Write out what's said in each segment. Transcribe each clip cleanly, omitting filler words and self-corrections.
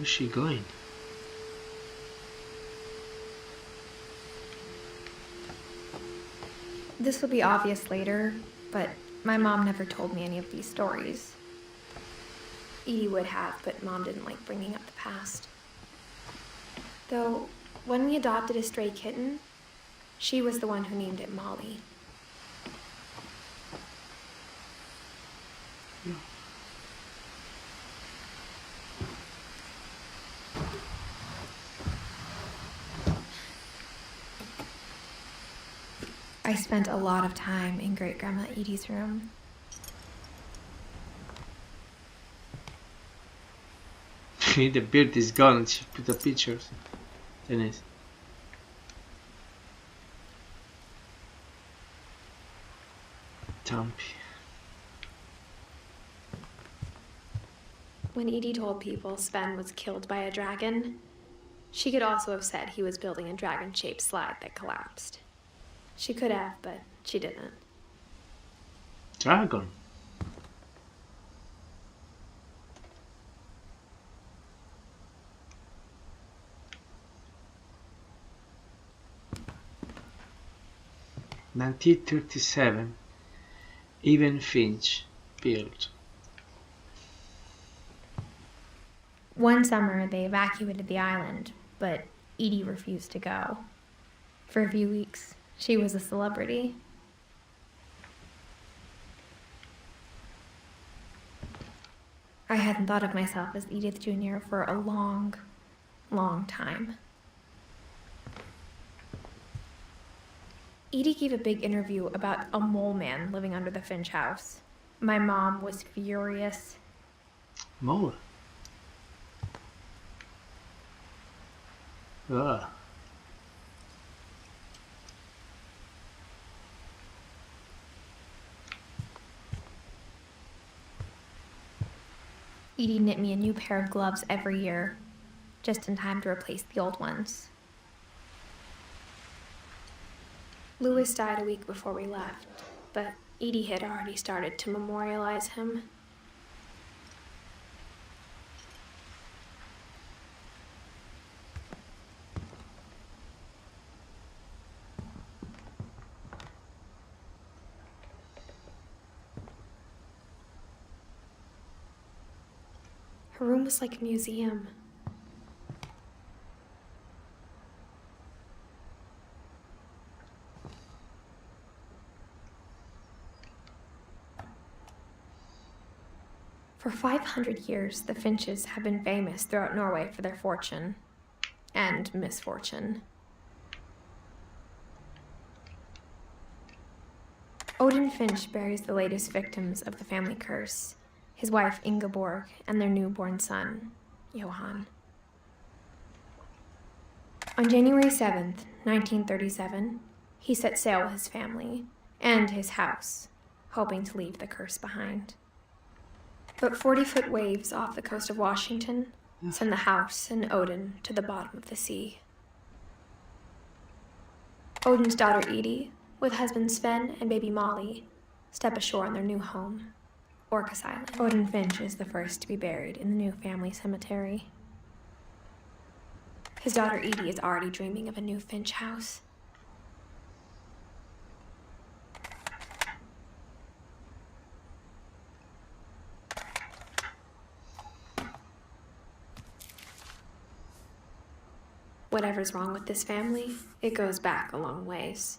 Where's she going? This will be obvious later, but my mom never told me any of these stories. Edie would have, but Mom didn't like bringing up the past. Though, when we adopted a stray kitten, she was the one who named it Molly. I spent a lot of time in Great-Grandma Edie's room. The beard is gone. She put the pictures. Tenés. Tumpy. When Edie told people Sven was killed by a dragon, she could also have said he was building a dragon-shaped slide that collapsed. She could have, but she didn't. Dragon. (1937) Edith Finch built. One summer, they evacuated the island, but Edie refused to go. For a few weeks, she was a celebrity. I hadn't thought of myself as Edith Jr. for a long, long time. Edie gave a big interview about a mole man living under the Finch house. My mom was furious. Mole. Ugh. Edie knit me a new pair of gloves every year, just in time to replace the old ones. Louis died a week before we left, but Edie had already started to memorialize him. Her room was like a museum. For 500 years, the Finches have been famous throughout Norway for their fortune and misfortune. Odin Finch buries the latest victims of the family curse, his wife Ingeborg and their newborn son, Johan. On January 7th, 1937, he set sail with his family and his house, hoping to leave the curse behind. But 40-foot waves off the coast of Washington send the house and Odin to the bottom of the sea. Odin's daughter Edie, with husband Sven and baby Molly, step ashore on their new home, Orcas Island. Odin Finch is the first to be buried in the new family cemetery. His daughter Edie is already dreaming of a new Finch house. Whatever's wrong with this family, it goes back a long ways.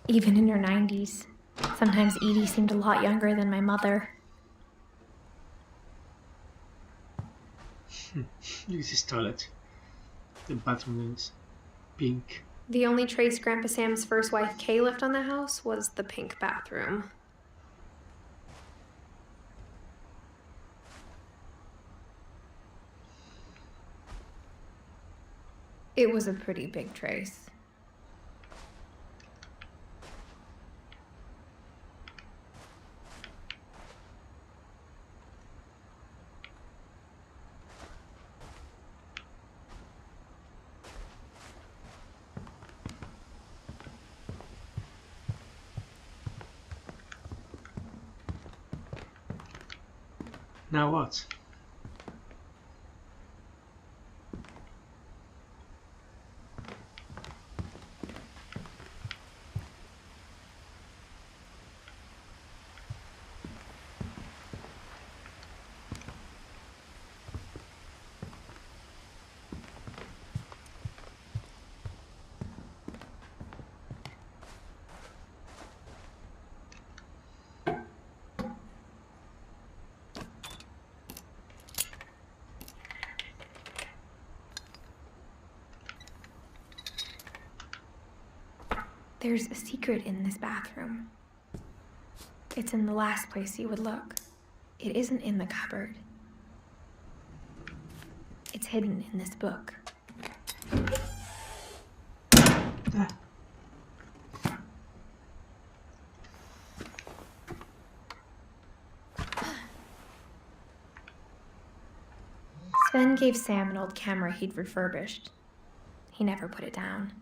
Even in her 90s, sometimes Edie seemed a lot younger than my mother. This is toilet. The bathroom is pink. The only trace Grandpa Sam's first wife Kay left on the house was the pink bathroom. It was a pretty big trace. Now what? There's a secret in this bathroom. It's in the last place you would look. It isn't in the cupboard. It's hidden in this book. Sven gave Sam an old camera he'd refurbished. He never put it down.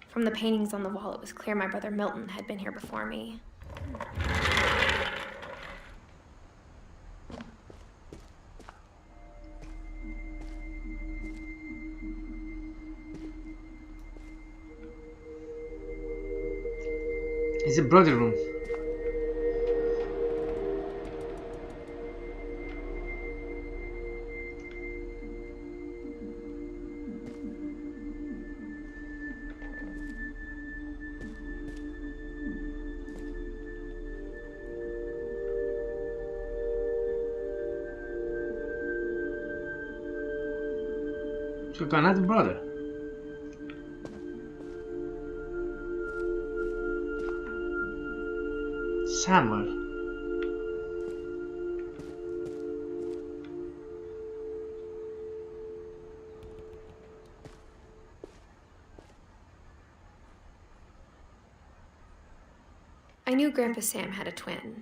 From the paintings on the wall, it was clear my brother Milton had been here before me. It's a brother room. So got another brother. Samuel. I knew Grandpa Sam had a twin,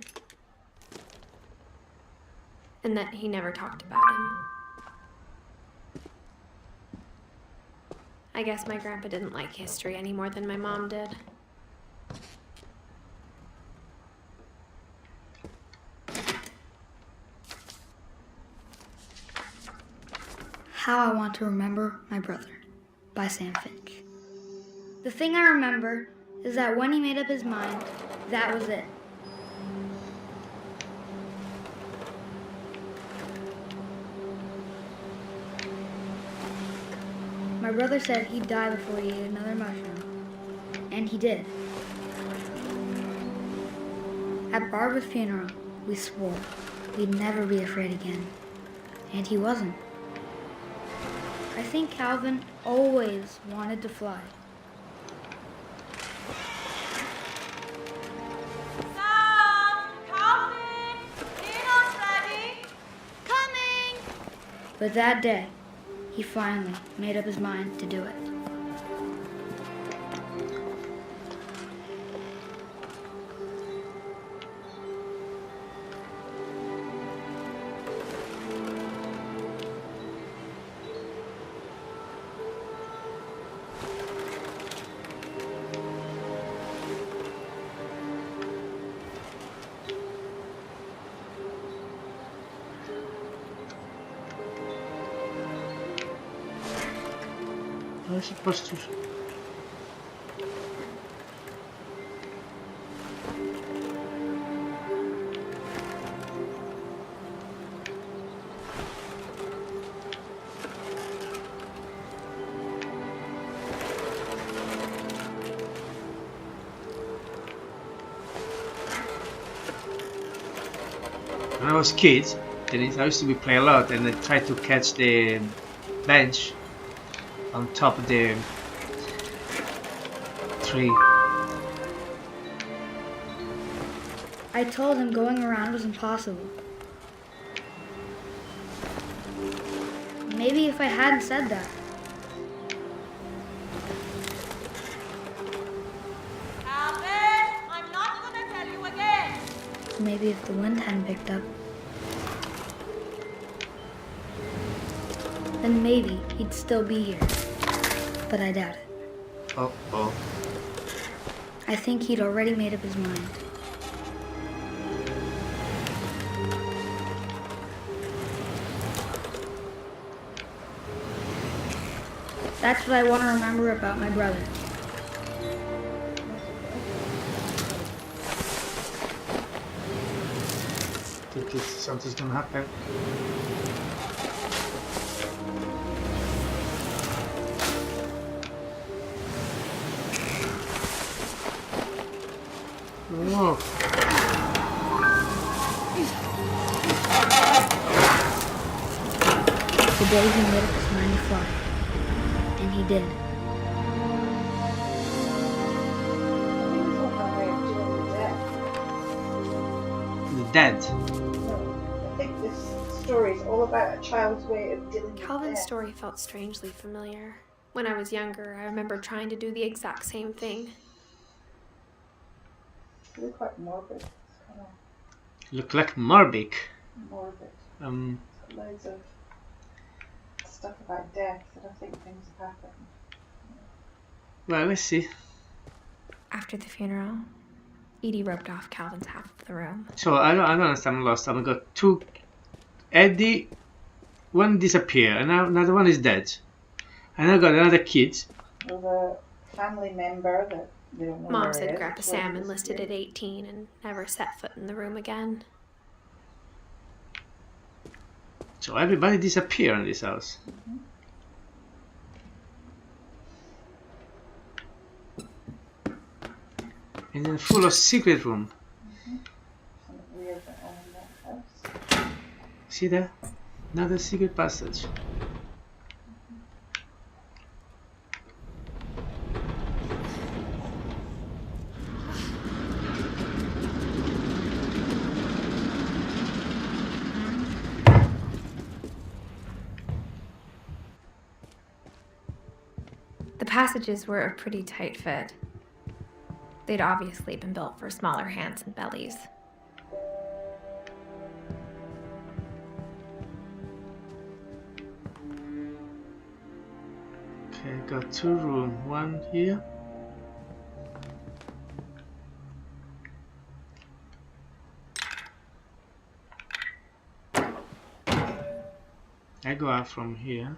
and that he never talked about him. I guess my grandpa didn't like history any more than my mom did. How I Want to Remember My Brother by Sam Finch. The thing I remember is that when he made up his mind, that was it. My brother said he'd die before he ate another mushroom, and he did. At Barbara's funeral, we swore we'd never be afraid again, and he wasn't. I think Calvin always wanted to fly. Sam! Calvin! Dinner's ready! Coming! But that day, he finally made up his mind to do it. I supposed to? When I was kid, I used to play a lot, and I tried to catch the bench on top of the tree. I told him going around was impossible. Maybe if I hadn't said that. Calvin, I'm not gonna tell you again. Maybe if the wind hadn't picked up. Then maybe he'd still be here. But I doubt it. Oh. I think he'd already made up his mind. That's what I want to remember about my brother. Think something's gonna happen. Oh. Today he made up his mind to fly. And he did. The dead. I think this story is all about a child's way of dealing with Calvin's death. story felt strangely familiar. When I was younger, I remember trying to do the exact same thing. It's really quite morbid. It's kind of Look like Morbid. morbid. Well, Loads of stuff about death, and I think things have happened. let's see. After the funeral, Edie roped off Calvin's half of the room. So I don't understand. I'm lost. I've got two. Eddie, one disappeared, and now another one is dead. And I got another kid. There's a family member that they don't know Mom where said it is, Grandpa which Sam was enlisted at disappeared. 18 and never set foot in the room again. So everybody disappeared in this house. And then full of secret room. Something weird went on in that house. See there? Another secret passage. The passages were a pretty tight fit. They'd obviously been built for smaller hands and bellies. Okay, got two rooms. One here. I go out from here.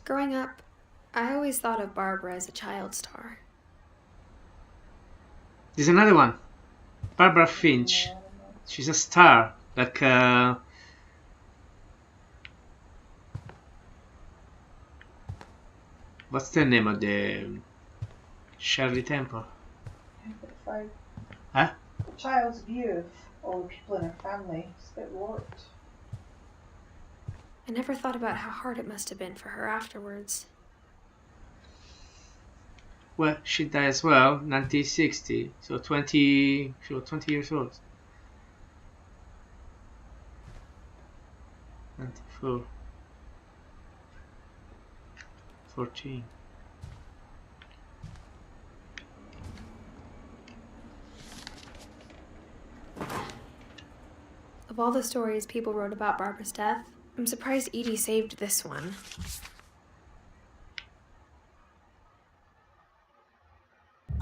Growing up, I always thought of Barbara as a child star. There's another one. Barbara Finch. She's a star. Like what's the name of the Shirley Temple? But if I, Huh? the child's view of all the people in her family is a bit warped. I never thought about how hard it must have been for her afterwards. Well, she died as well, 1960. So 20 years old. 94. 14. Of all the stories people wrote about Barbara's death, I'm surprised Edie saved this one.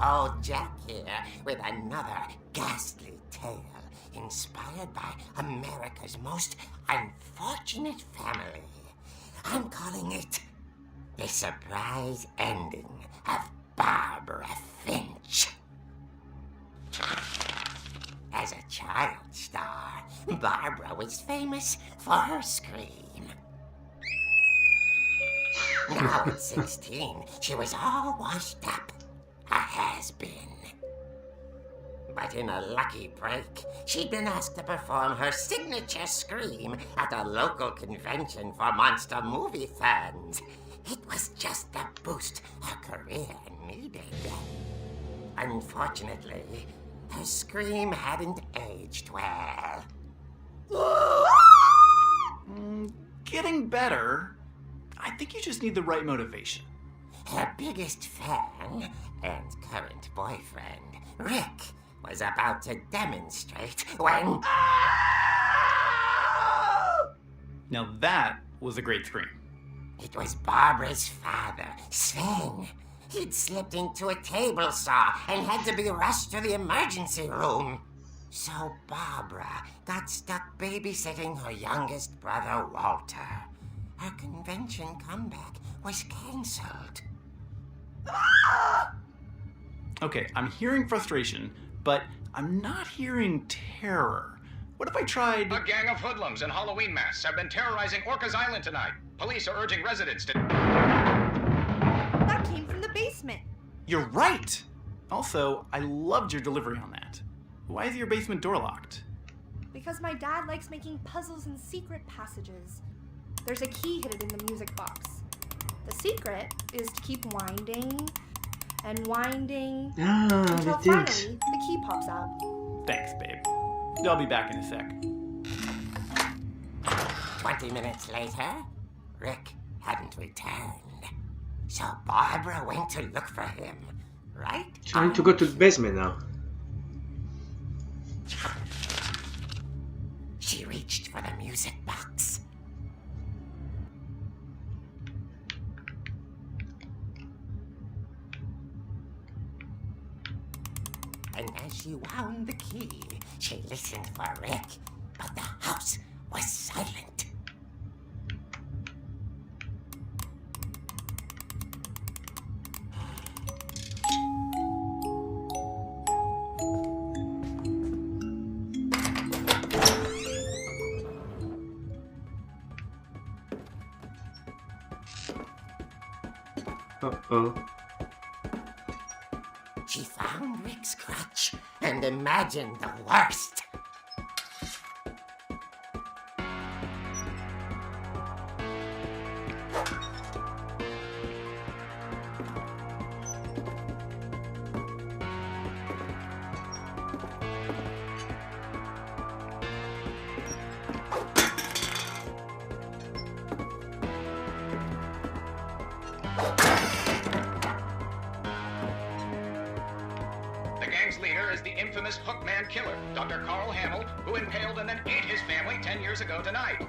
Old Jack here with another ghastly tale. inspired by America's most unfortunate family. I'm calling it The Surprise Ending of Barbara Finch. As a child star, Barbara was famous for her scream. Now at 16, she was all washed up, a has-been. But in a lucky break, she'd been asked to perform her signature scream at a local convention for monster movie fans. It was just the boost her career needed. Unfortunately, her scream hadn't aged well. Getting better. I think you just need the right motivation. Her biggest fan and current boyfriend, Rick, was about to demonstrate when... Now that was a great scream. It was Barbara's father, Sven. He'd slipped into a table saw and had to be rushed to the emergency room. So Barbara got stuck babysitting her youngest brother, Walter. Her convention comeback was cancelled. Okay, I'm hearing frustration, but I'm not hearing terror. What if I tried... A gang of hoodlums in Halloween masks have been terrorizing Orcas Island tonight. Police are urging residents to... That came from the basement. You're right! Also, I loved your delivery on that. Why is your basement door locked? Because my dad likes making puzzles and secret passages. There's a key hidden in the music box. The secret is to keep winding and winding until finally the key pops out. Thanks, babe. I'll be back in a sec. 20 minutes later, Rick hadn't returned. So Barbara went to look for him, right? Trying to go to the basement now. She reached for the music box. And as she wound the key, she listened for Rick, but the house was silent. Uh-oh. She found Rick's crutch and imagined the worst. The gang's leader is the infamous Hookman killer, Dr. Carl Hanold, who impaled and then ate his family 10 years ago tonight.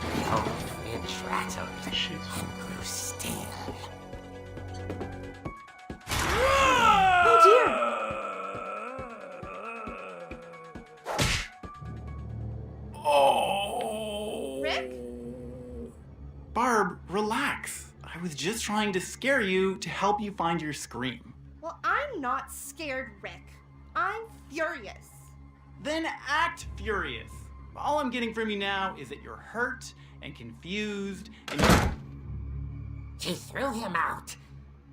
The old fridge rattled and grew still. Oh dear! Oh! Rick? Barb, relax. I was just trying to scare you to help you find your scream. Well, I'm not scared, Rick. I'm furious. Then act furious. All I'm getting from you now is that you're hurt and confused and She threw him out,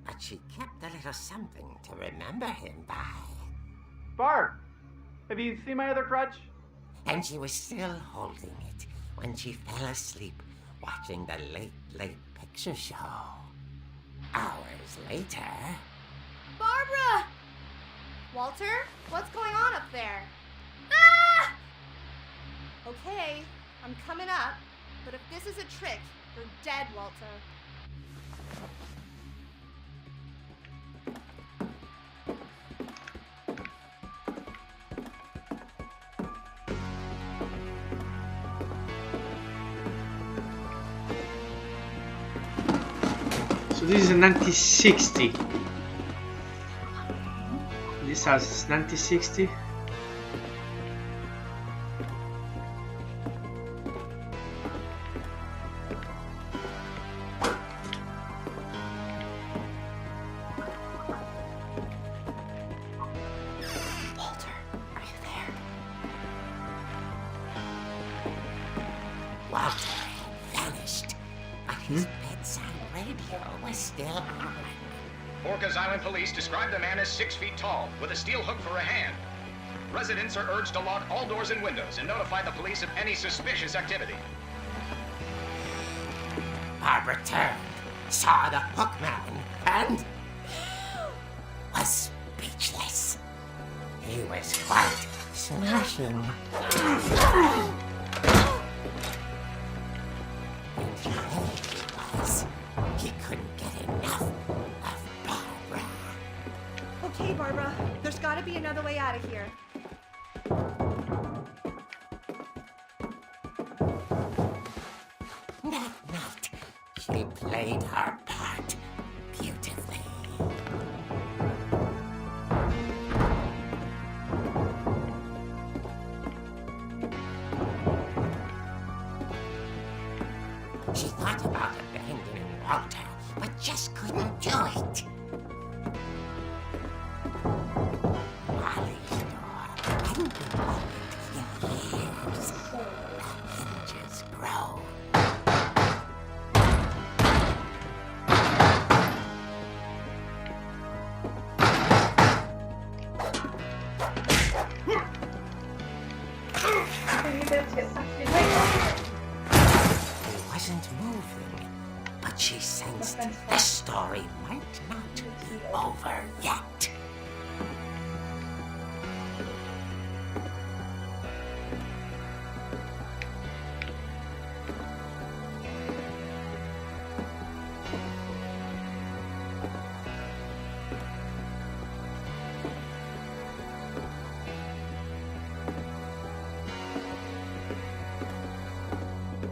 but she kept a little something to remember him by. Barb, have you seen my other crutch? And she was still holding it when she fell asleep watching the Late Picture Show. Hours later... Barbara! Walter, what's going on up there? Ah! Okay, I'm coming up, but if this is a trick, you're dead, Walter. So this is a 1960. This house is 1960. Walter had vanished, but his bedside radio was still on. Orcas Island police describe the man as 6 feet tall, with a steel hook for a hand. Residents are urged to lock all doors and windows and notify the police of any suspicious activity. Barbara turned, saw the hook man, and was speechless. He was quite smashing. And he couldn't get enough of Barbara. Okay, Barbara, there's gotta be another way out of here. That night, she played her part beautifully. She thought about abandoning Walter, but just couldn't do it. Molly's door hadn't been opened in years. The hinges groaned. He wasn't moving, but she sensed the story might not be over yet.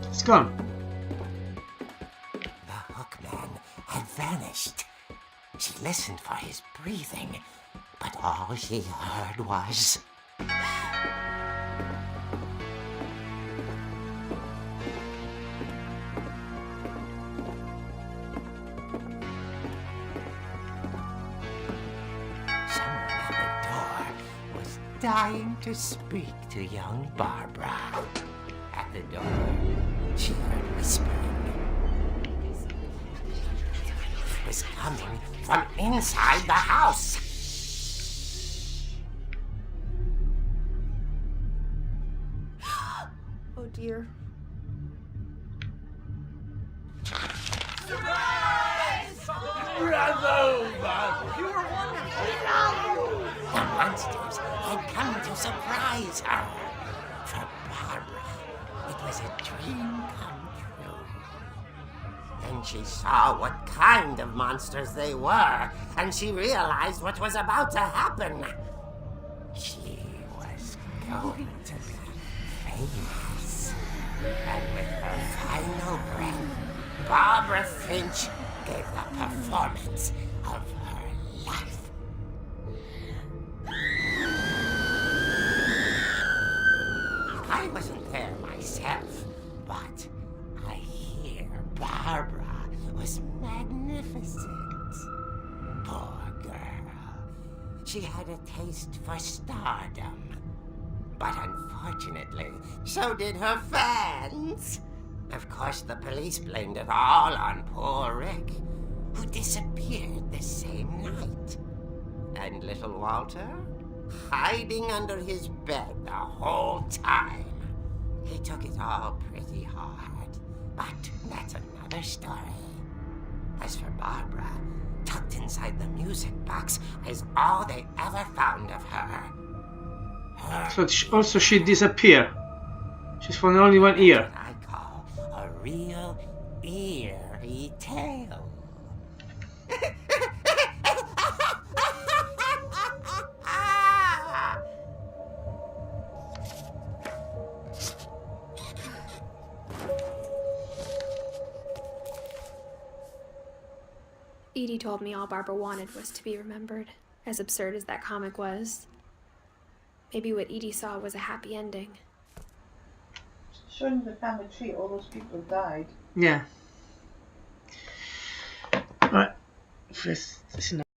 It's gone. The hookman had vanished. She listened for his breathing, but all she heard was... Someone at the door was dying to speak to young Barbara. At the door, she heard whispering. It was coming from inside the house. Oh dear. The monsters had come to surprise her. For Barbara, it was a dream come true. Then she saw what kind of monsters they were, and she realized what was about to happen. She was going to be famous. And with her final breath, Barbara Finch gave the performance of her life. I wasn't there myself, but I hear Barbara was magnificent. Poor girl. She had a taste for stardom. But unfortunately, so did her fans. Of course, the police blamed it all on poor Rick, who disappeared the same night. And little Walter? Hiding under his bed the whole time. He took it all pretty hard, but that's another story. As for Barbara, tucked inside the music box is all they ever found of her. So also she disappeared. She's found only one ear. What I call a real eerie tale. Edie told me all Barbara wanted was to be remembered, as absurd as that comic was. Maybe what Edie saw was a happy ending. Showing the family tree, all those people died. Yeah. Right. This is